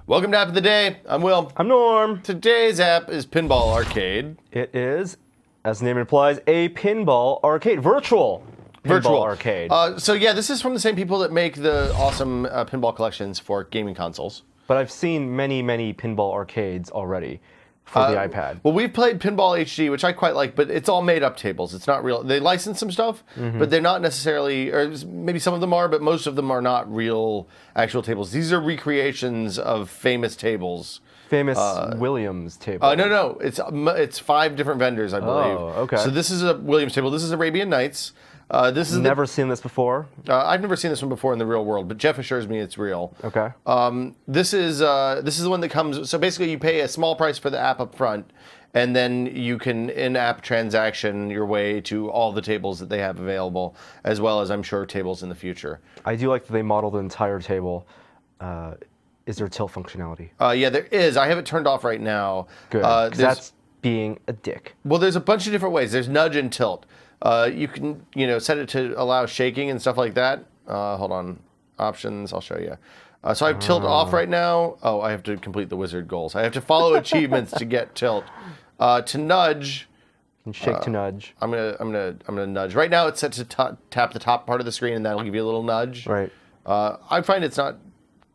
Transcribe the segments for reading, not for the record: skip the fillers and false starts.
Welcome to App of the Day. I'm Will. I'm Norm. Today's app is Pinball Arcade. It is, as the name implies, a pinball arcade. Virtual pinball arcade. So yeah, this is from the same people that make the awesome pinball collections for gaming consoles. But I've seen many, many pinball arcades already for the iPad. Well, we've played Pinball HD, which I quite like, but it's all made up tables. It's not real. They license some stuff, but they're not necessarily, or maybe some of them are, but most of them are not real actual tables. These are recreations of famous tables. Famous Williams table. No. It's 5 different vendors, I believe. Oh, okay. So this is a Williams table. This is Arabian Nights. This is Never seen this before. I've never seen this one before in the real world, but Jeff assures me it's real. Okay. This is the one that comes. So basically, you pay a small price for the app up front, and then you can in-app transaction your way to all the tables that they have available, as well as I'm sure tables in the future. I do like that they modeled the entire table. Is there tilt functionality? Yeah, there is. I have it turned off right now. Good. 'Cause that's being a dick. Well, there's a bunch of different ways. There's nudge and tilt. You can, set it to allow shaking and stuff like that. Hold on, options. I'll show you. So I have tilt off right now. Oh, I have to complete the wizard goals. I have to follow achievements to get tilt. To nudge. And shake to nudge. I'm gonna nudge. Right now it's set to tap the top part of the screen, and that'll give you a little nudge. Right. I find it's not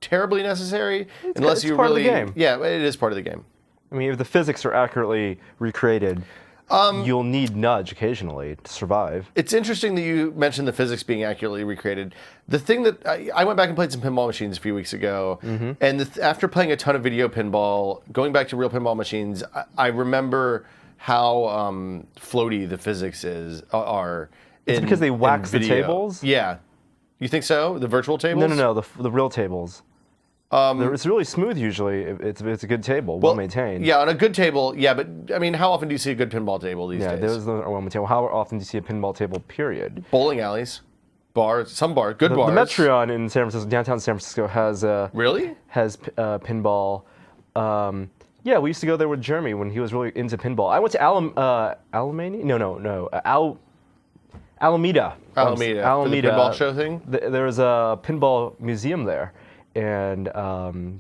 terribly necessary It's part of the game. Yeah, it is part of the game. I mean, if the physics are accurately recreated, you'll need nudge occasionally to survive. It's interesting that you mentioned the physics being accurately recreated. The thing that I went back and played some pinball machines a few weeks ago, and after playing a ton of video pinball, going back to real pinball machines, I remember how floaty the physics are. It's because they wax the tables? Yeah. You think so? The virtual tables? No, the real tables. It's really smooth usually. It's a good table, well maintained. Yeah, on a good table, yeah, but I mean, how often do you see a good pinball table these days? Yeah, there's no well maintained table. How often do you see a pinball table, period? Bowling alleys, bars, some bars, good bars. The Metreon in San Francisco, downtown San Francisco, has Really? Has pinball. Yeah, we used to go there with Jeremy when he was really into pinball. I went to Alameda. Alameda. For the pinball show thing? There was a pinball museum there, and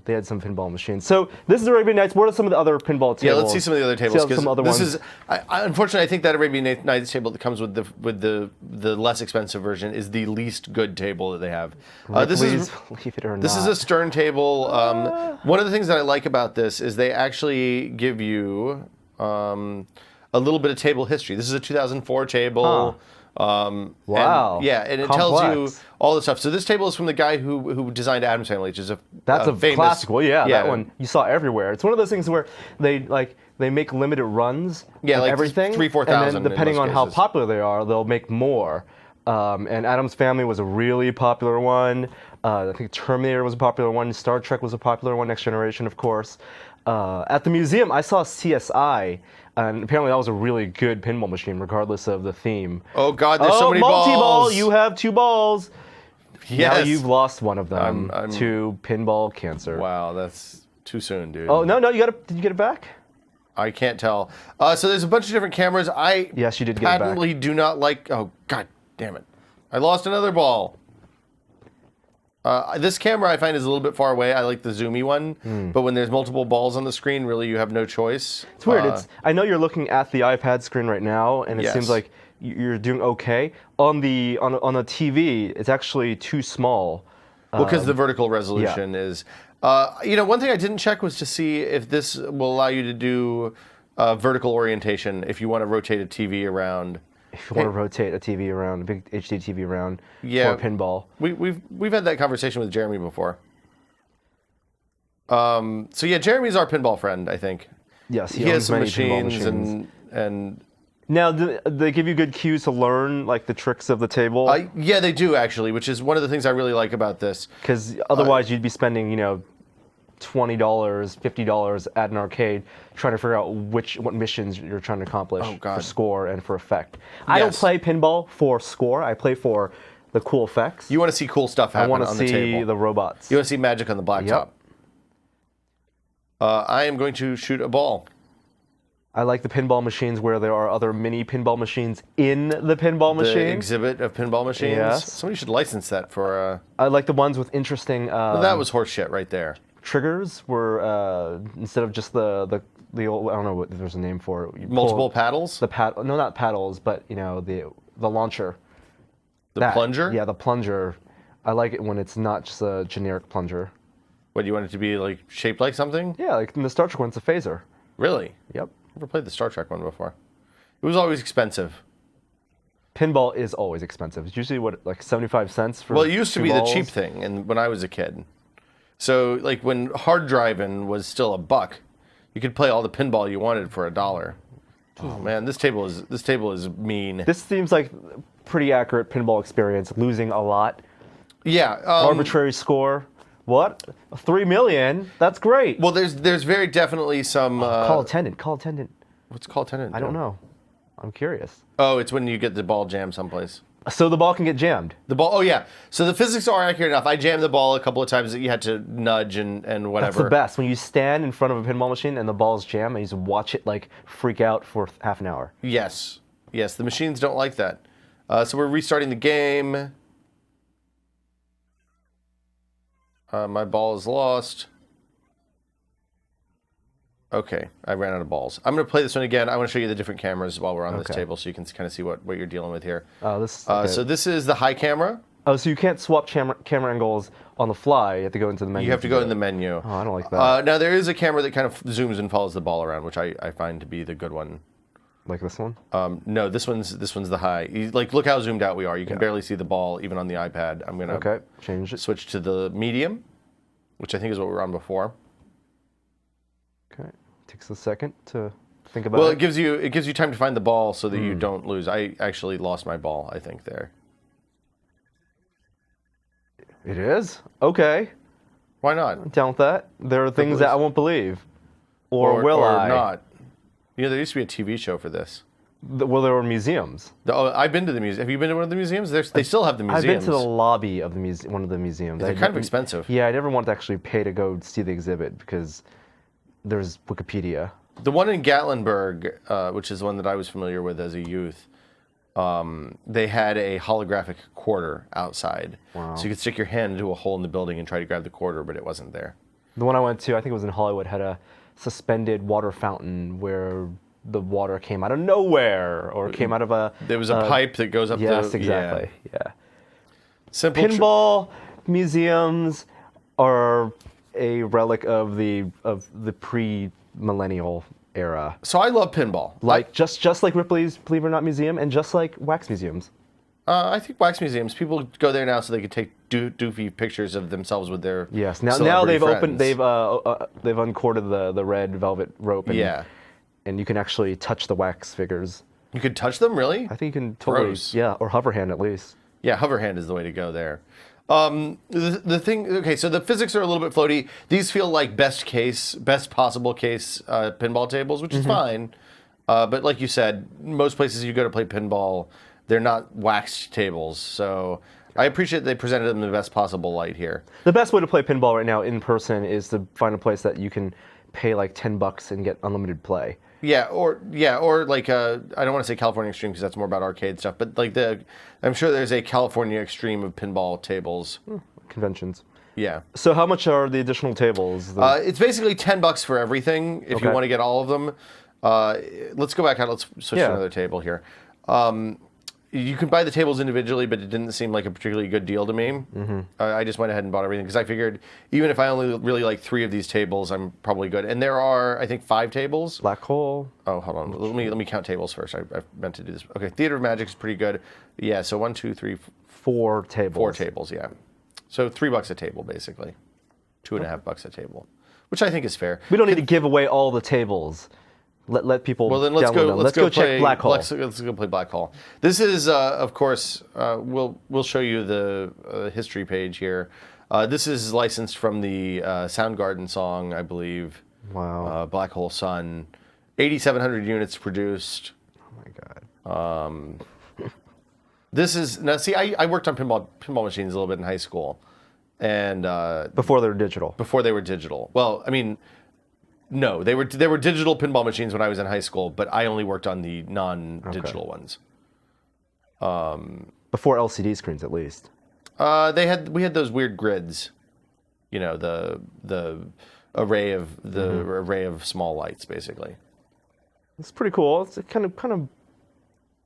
they had some pinball machines. So this is Arabian Nights. What are some of the other pinball tables? Yeah, let's see some of the other tables. Some other ones. Unfortunately, I think that Arabian Nights table that comes with the less expensive version is the least good table that they have. Please believe it or not. This is a Stern table. One of the things that I like about this is they actually give you a little bit of table history. This is a 2004 table. Huh. Wow. And it Complex. tells you all the stuff. So this table is from the guy who designed Addams Family, which is a famous classic. Well, yeah, that one you saw everywhere. It's one of those things where they make limited runs of like everything. 3,000-4,000. And then depending on how cases. popular they are, they'll make more. And Addams Family was a really popular one. I think Terminator was a popular one. Star Trek was a popular one. Next Generation, of course. At the museum, I saw CSI. And apparently that was a really good pinball machine, regardless of the theme. Oh God, there's so many multi-ball, balls. You have 2 balls. Yes. Now you've lost one of them to pinball cancer. Wow, that's too soon, dude. Oh no, did you get it back? I can't tell. So there's a bunch of different cameras. Yes, you did get it back. Patently do not like. Oh God damn it! I lost another ball. This camera I find is a little bit far away. I like the zoomy one, but when there's multiple balls on the screen, really you have no choice. It's weird. I know you're looking at the iPad screen right now, and it Yes. seems like you're doing okay. On the TV, it's actually too small. Well, because the vertical resolution is. One thing I didn't check was to see if this will allow you to do vertical orientation if you want to rotate a TV around. If you want to rotate a TV around, a big HD TV around for pinball. We've had that conversation with Jeremy before. So yeah, Jeremy's our pinball friend, I think. Yes, he has some many machines, pinball machines. and Now, do they give you good cues to learn, like the tricks of the table? Yeah, they do actually, which is one of the things I really like about this. Because otherwise, you'd be spending, $20, $50 at an arcade trying to figure out what missions you're trying to accomplish for score and for effect. I don't play pinball for score. I play for the cool effects. You want to see cool stuff happen on the table. I want to see the robots. You want to see magic on the blacktop. I am going to shoot a ball. I like the pinball machines where there are other mini pinball machines in the pinball The machine. exhibit of pinball machines. Yes. Somebody should license that for. I like the ones with interesting That was horse shit right there. triggers where instead of just the old, I don't know what there's a name for it. You Multiple pull paddles. the no, not paddles, but the launcher. The plunger. Yeah, the plunger. I like it when it's not just a generic plunger. What, do you want it to be like shaped like something? Yeah, like in the Star Trek one, it's a phaser. Really? Yep. Never played the Star Trek one before. It was always expensive. Pinball is always expensive. It's usually like 75 cents for. Well, it used to two be balls. the cheap thing, and when I was a kid. So, like when hard driving was still $1, you could play all the pinball you wanted for $1. Oh man, this table is mean. This seems like pretty accurate pinball experience. Losing a lot. Yeah. Arbitrary score. What? 3 million? That's great. Well, there's very definitely some. Call attendant. Call attendant. What's call attendant? I don't know. I'm curious. Oh, it's when you get the ball jammed someplace. So the ball can get jammed. The ball. Oh yeah. So the physics are accurate enough. I jammed the ball a couple of times that you had to nudge and whatever. That's the best. When you stand in front of a pinball machine and the ball's jammed, and you just watch it like freak out for half an hour. Yes. Yes. The machines don't like that. So we're restarting the game. My ball is lost. Okay, I ran out of balls. I'm going to play this one again. I want to show you the different cameras while we're on this table so you can kind of see what you're dealing with here. So this is the high camera. Oh, so you can't swap camera angles on the fly. You have to go into the menu. You have to go in the menu. Oh, I don't like that. Now, there is a camera that kind of zooms and follows the ball around, which I find to be the good one. Like this one? No, this one's the high. Look how zoomed out we are. You can barely see the ball even on the iPad. I'm going to change it. Switch to the medium, which I think is what we were on before. Okay. Takes a second to think about Well, it. it gives you time to find the ball so that you don't lose. I actually lost my ball, I think, there. It is? Okay. Why not? I'm down with that. There are things that I won't believe. Or will I? Or not. You know, there used to be a TV show for this. Well, there were museums. I've been to the museum. Have you been to one of the museums? They still have the museums. I've been to the lobby of one of the museums. They're kind of expensive. Yeah, I never wanted to actually pay to go see the exhibit because there's Wikipedia. The one in Gatlinburg, which is the one that I was familiar with as a youth, they had a holographic quarter outside. Wow. So you could stick your hand into a hole in the building and try to grab the quarter, but it wasn't there. The one I went to, I think it was in Hollywood, had a suspended water fountain where the water came out of nowhere or came out of a... There was a pipe that goes up the... Yes, exactly. Yeah. Simple Pinball museums are a relic of the pre-millennial era. So I love pinball. Just like Ripley's Believe It or Not Museum and just like wax museums. I think wax museums, people go there now so they can take doofy pictures of themselves with their Yes. Now celebrity they've friends. they've uncorded the red velvet rope and you can actually touch the wax figures. You could touch them, really? I think you can totally Gross. or hover hand at least. Yeah, hover hand is the way to go there. The thing, okay, so the physics are a little bit floaty. These feel like best possible case pinball tables, which is fine. But like you said, most places you go to play pinball, they're not waxed tables. So I appreciate they presented them in the best possible light here. The best way to play pinball right now in person is to find a place that you can pay like $10 and get unlimited play. Yeah, or like I don't want to say California Extreme because that's more about arcade stuff, but like I'm sure there's a California Extreme of pinball tables. Conventions. Yeah. So how much are the additional tables? It's basically $10 for everything if you want to get all of them. Let's go back out. Let's switch to another table here. You can buy the tables individually, but it didn't seem like a particularly good deal to me. Mm-hmm. I just went ahead and bought everything because I figured even if I only really like 3 of these tables, I'm probably good. And there are, I think, 5 tables. Black hole. Oh, hold on. Let me count tables first. I meant to do this. Okay, Theater of Magic is pretty good. Yeah, so 1, 2, 3, 4 tables. 4 tables, yeah. So $3 a table, basically. $2.50 a table, which I think is fair. We don't need to give away all the tables. Let people. Well, then let's go check Black Hole. Let's go play Black Hole. This is, of course, we'll show you the history page here. This is licensed from the Soundgarden song, I believe. Wow. Black Hole Sun, 8,700 units produced. Oh my God. This is now. See, I worked on pinball machines a little bit in high school, and Before they were digital. before they were digital. Well, I mean. No, they were digital pinball machines when I was in high school, but I only worked on the non-digital ones. Before LCD screens, at least. We had those weird grids, you know, the array of small lights, basically. It's pretty cool. It's kind of a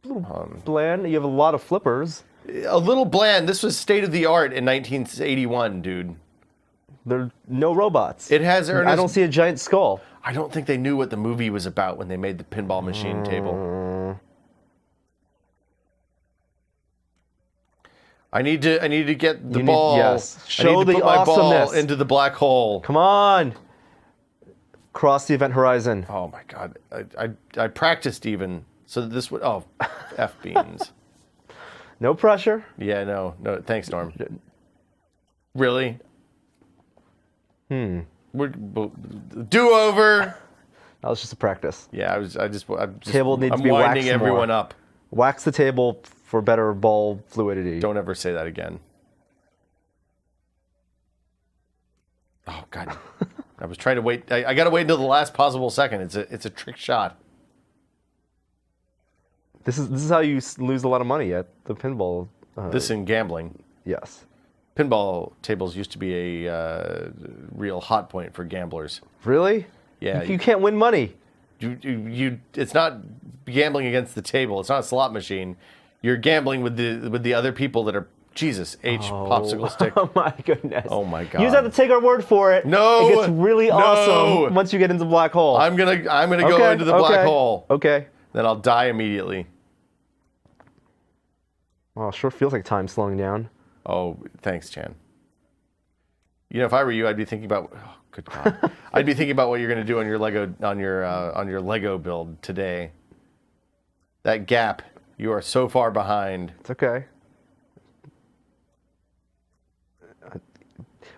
little bland. You have a lot of flippers. A little bland. This was state of the art in 1981, dude. There are no robots. It has Ernest. I don't see a giant skull. I don't think they knew what the movie was about when they made the pinball machine table. I need to get the ball. Yes. Show I need to the put my ball awesomeness. into the black hole. Come on. Cross the event horizon. Oh my god. I practiced even so that this would F beans. No pressure. Yeah, no. Thanks, Norm. Really? Do over. That was just a practice. Yeah, I'm just Table needs I'm to be winding waxed everyone more. up. Wax the table for better ball fluidity. Don't ever say that again. Oh god. I was trying to wait. I got to wait until the last possible second. It's a trick shot. This is how you lose a lot of money at the pinball. This in gambling. Yes. Pinball tables used to be a real hot point for gamblers. Really? Yeah. You can't win money. It's not gambling against the table. It's not a slot machine. You're gambling with the other people that are popsicle stick. Oh my goodness. Oh my god. You just have to take our word for it. No. It gets really awesome once you get into the black hole. I'm gonna go into the black hole. Okay. Then I'll die immediately. Well, sure feels like time slowing down. Oh, thanks, Chan. You know, if I were you, I'd be thinking about. Oh, good God. I'd be thinking about what you're going to do on your Lego build today. That gap, you are so far behind. It's okay.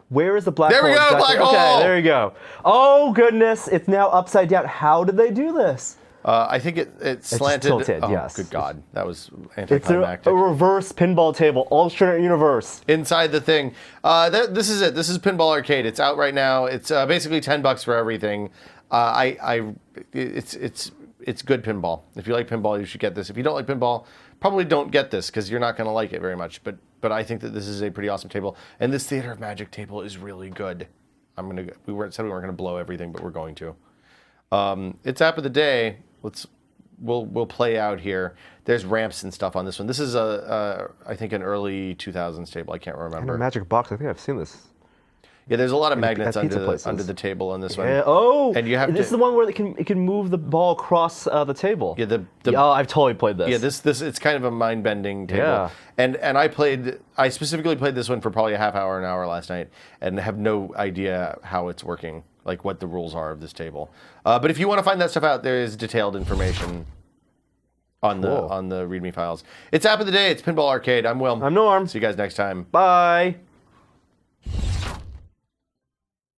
Where is the black hole? There we go, exactly? black hole! Okay, there you go. Oh goodness, it's now upside down. How did they do this? I think it slanted. just tilted, oh, yes. Good God, that was It's anticlimactic. a reverse pinball table, alternate universe. Inside the thing. This is it. This is Pinball Arcade. It's out right now. It's basically $10 for everything. It's good pinball. If you like pinball, you should get this. If you don't like pinball, probably don't get this because you're not going to like it very much. But I think that this is a pretty awesome table, and this Theater of Magic table is really good. Said we weren't going to blow everything, but we're going to. It's app of the day. We'll play out here. There's ramps and stuff on this one. This is I think an early 2000s table. I can't remember. And a magic box. I think I've seen this. Yeah, there's a lot of magnets at pizza places. under the table on this one. Yeah. Oh, and you have this is the one where it can move the ball across the table. Yeah, oh, I've totally played this. Yeah, this it's kind of a mind-bending table. Yeah. And I specifically played this one for probably a half hour, an hour last night, and have no idea how it's working, like what the rules are of this table. But if you want to find that stuff out, there is detailed information on the README files. It's app of the day. It's Pinball Arcade. I'm Will. I'm Norm. See you guys next time. Bye.